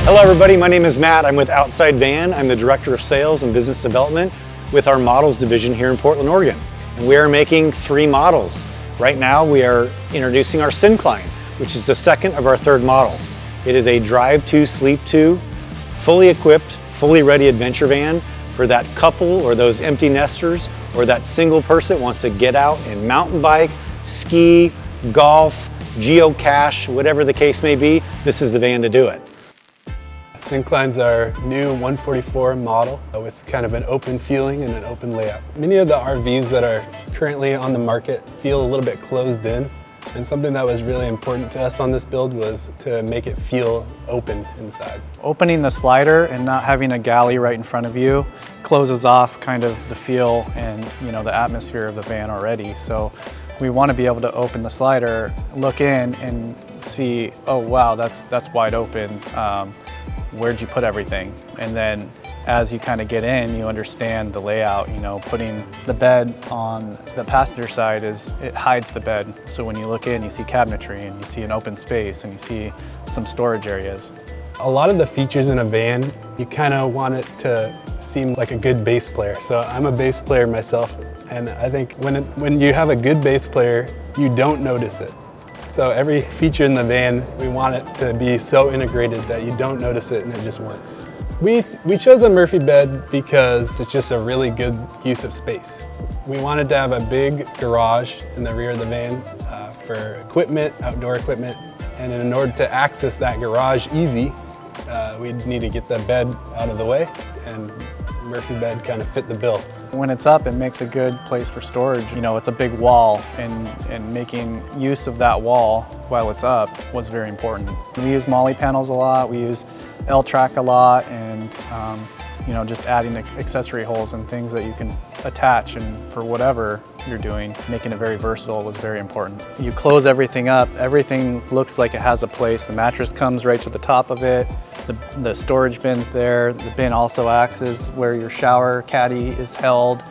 Hello everybody, my name is Matt. I'm with Outside Van. I'm the Director of Sales and Business Development with our models division here in Portland, Oregon. And we are making 3 models. Right now we are introducing our Syncline, which is the second of our 3rd model. It is a drive to, sleep to, fully equipped, fully ready adventure van for that couple or those empty nesters or that single person that wants to get out and mountain bike, ski, golf, geocache, whatever the case may be. This is the van to do it. Syncline's our new 144 model with kind of an open feeling and an open layout. Many of the RVs that are currently on the market feel a little bit closed in, and something that was really important to us on this build was to make it feel open inside. Opening the slider and not having a galley right in front of you closes off kind of the feel and the atmosphere of the van already. So we want to be able to open the slider, look in and see, oh wow, that's wide open. Where'd you put everything? And then as you kind of get in, you understand the layout. Putting the bed on the passenger side it hides the bed. So when you look in, you see cabinetry and you see an open space and you see some storage areas. A lot of the features in a van, you kind of want it to seem like a good bass player. So I'm a bass player myself, and I think when you have a good bass player, you don't notice it. So every feature in the van, we want it to be so integrated that you don't notice it and it just works. We chose a Murphy bed because it's just a really good use of space. We wanted to have a big garage in the rear of the van for equipment, outdoor equipment, and in order to access that garage easy, we need to get the bed out of the way, and Murphy bed kind of fit the bill. When it's up, it makes a good place for storage. It's a big wall, and making use of that wall while it's up was very important. We use Molly panels a lot, we use L-track a lot, and just adding accessory holes and things that you can attach and for whatever you're doing, making it very versatile was very important. You close everything up, everything looks like it has a place. The mattress comes right to the top of it. The storage bin's there. The bin also acts as where your shower caddy is held.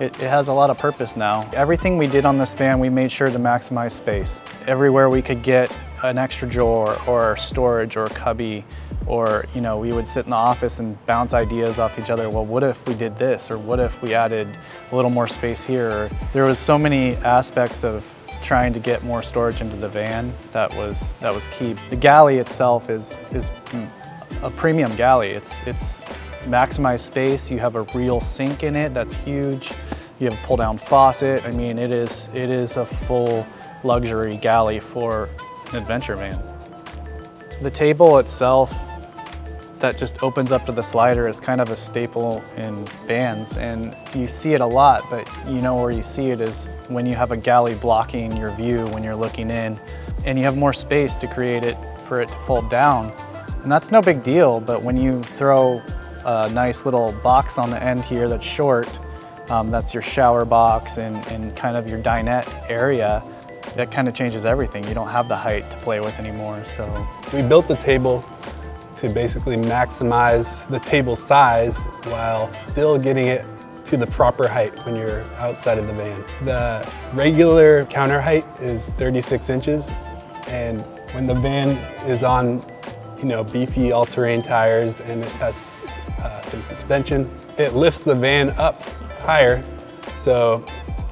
It has a lot of purpose now. Everything we did on this van, we made sure to maximize space. Everywhere we could get an extra drawer or storage or cubby, or we would sit in the office and bounce ideas off each other. Well, what if we did this? Or what if we added a little more space here? There was so many aspects of trying to get more storage into the van that was key. The galley itself is a premium galley. It's maximized space. You have a real sink in it that's huge. You have a pull down faucet. I mean, it is a full luxury galley for an adventure van. The table itself that just opens up to the slider is kind of a staple in vans, and you see it a lot, but where you see it is when you have a galley blocking your view when you're looking in, and you have more space to create it for it to fold down. And that's no big deal, but when you throw a nice little box on the end here that's short, that's your shower box and kind of your dinette area, that kind of changes everything. You don't have the height to play with anymore. So we built the table to basically maximize the table size while still getting it to the proper height when you're outside of the van. The regular counter height is 36 inches, and when the van is on beefy all-terrain tires and it has some suspension, it lifts the van up higher. So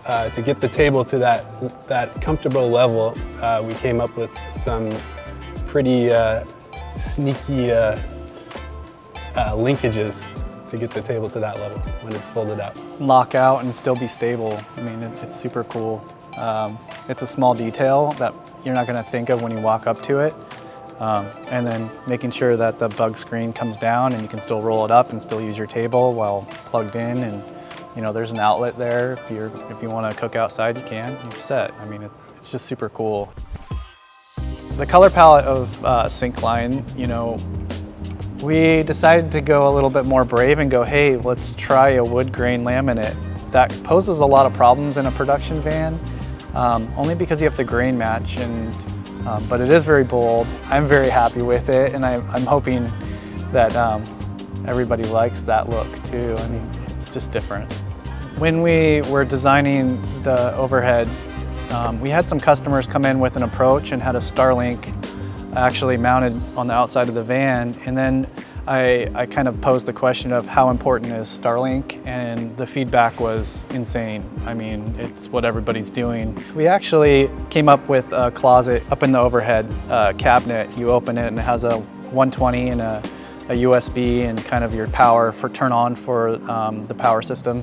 to get the table to that comfortable level, we came up with some pretty sneaky linkages to get the table to that level when it's folded out. Lock out and still be stable. I mean, it's super cool. It's a small detail that you're not going to think of when you walk up to it. And then making sure that the bug screen comes down and you can still roll it up and still use your table while plugged in, and there's an outlet there. If you want to cook outside, you can. You're set. I mean, it's just super cool. The color palette of Syncline, we decided to go a little bit more brave and go, hey, let's try a wood grain laminate. That poses a lot of problems in a production van, only because you have to grain match, but it is very bold. I'm very happy with it, and I'm hoping that everybody likes that look too. I mean, it's just different. When we were designing the overhead, we had some customers come in with an approach and had a Starlink actually mounted on the outside of the van. And then I kind of posed the question of how important is Starlink, and the feedback was insane. I mean, it's what everybody's doing. We actually came up with a closet up in the overhead cabinet. You open it and it has a 120 and a USB and kind of your power for turn on for the power system.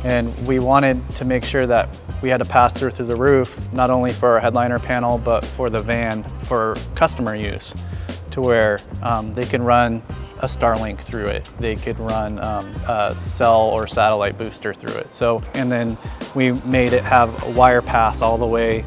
And we wanted to make sure that we had a pass-through through the roof, not only for our headliner panel, but for the van for customer use, to where they can run a Starlink through it. They could run a cell or satellite booster through it. So, and then we made it have a wire pass all the way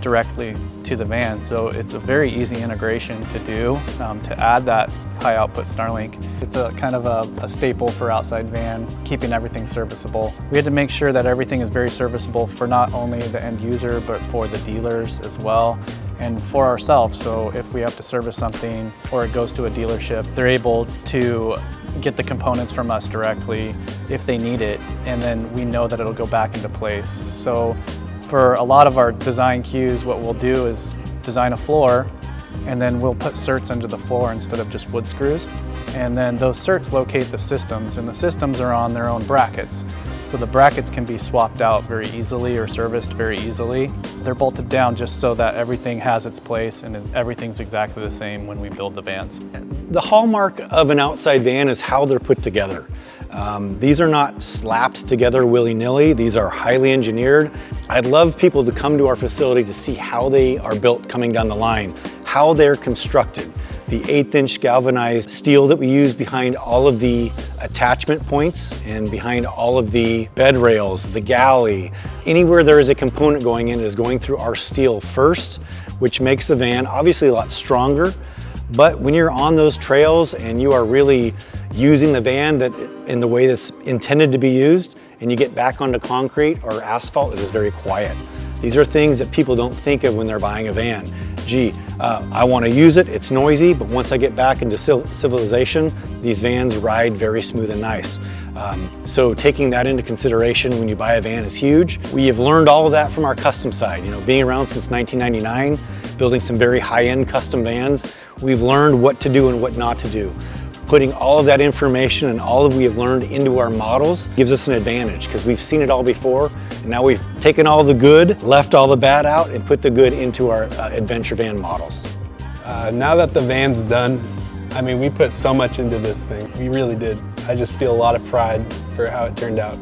directly to the van. So it's a very easy integration to do, to add that high output Starlink. It's a kind of a staple for outside van, keeping everything serviceable. We had to make sure that everything is very serviceable for not only the end user, but for the dealers as well, and for ourselves. So if we have to service something or it goes to a dealership, they're able to get the components from us directly if they need it, and then we know that it'll go back into place. So for a lot of our design cues, what we'll do is design a floor, and then we'll put certs into the floor instead of just wood screws. And then those certs locate the systems, and the systems are on their own brackets. So the brackets can be swapped out very easily or serviced very easily. They're bolted down just so that everything has its place and everything's exactly the same when we build the vans. The hallmark of an outside van is how they're put together. These are not slapped together willy-nilly. These are highly engineered. I'd love people to come to our facility to see how they are built coming down the line, how they're constructed. The 1/8" galvanized steel that we use behind all of the attachment points and behind all of the bed rails, the galley. Anywhere there is a component going in is going through our steel first, which makes the van obviously a lot stronger. But when you're on those trails and you are really using the van in the way that's intended to be used, and you get back onto concrete or asphalt, it is very quiet. These are things that people don't think of when they're buying a van. Gee, I want to use it, it's noisy, but once I get back into civilization, these vans ride very smooth and nice. So taking that into consideration when you buy a van is huge. We have learned all of that from our custom side. You know, being around since 1999, building some very high-end custom vans, we've learned what to do and what not to do. Putting all of that information and all that we have learned into our models gives us an advantage, because we've seen it all before, and now we've taken all the good, left all the bad out, and put the good into our adventure van models. Now that the van's done, I mean, we put so much into this thing. We really did. I just feel a lot of pride for how it turned out.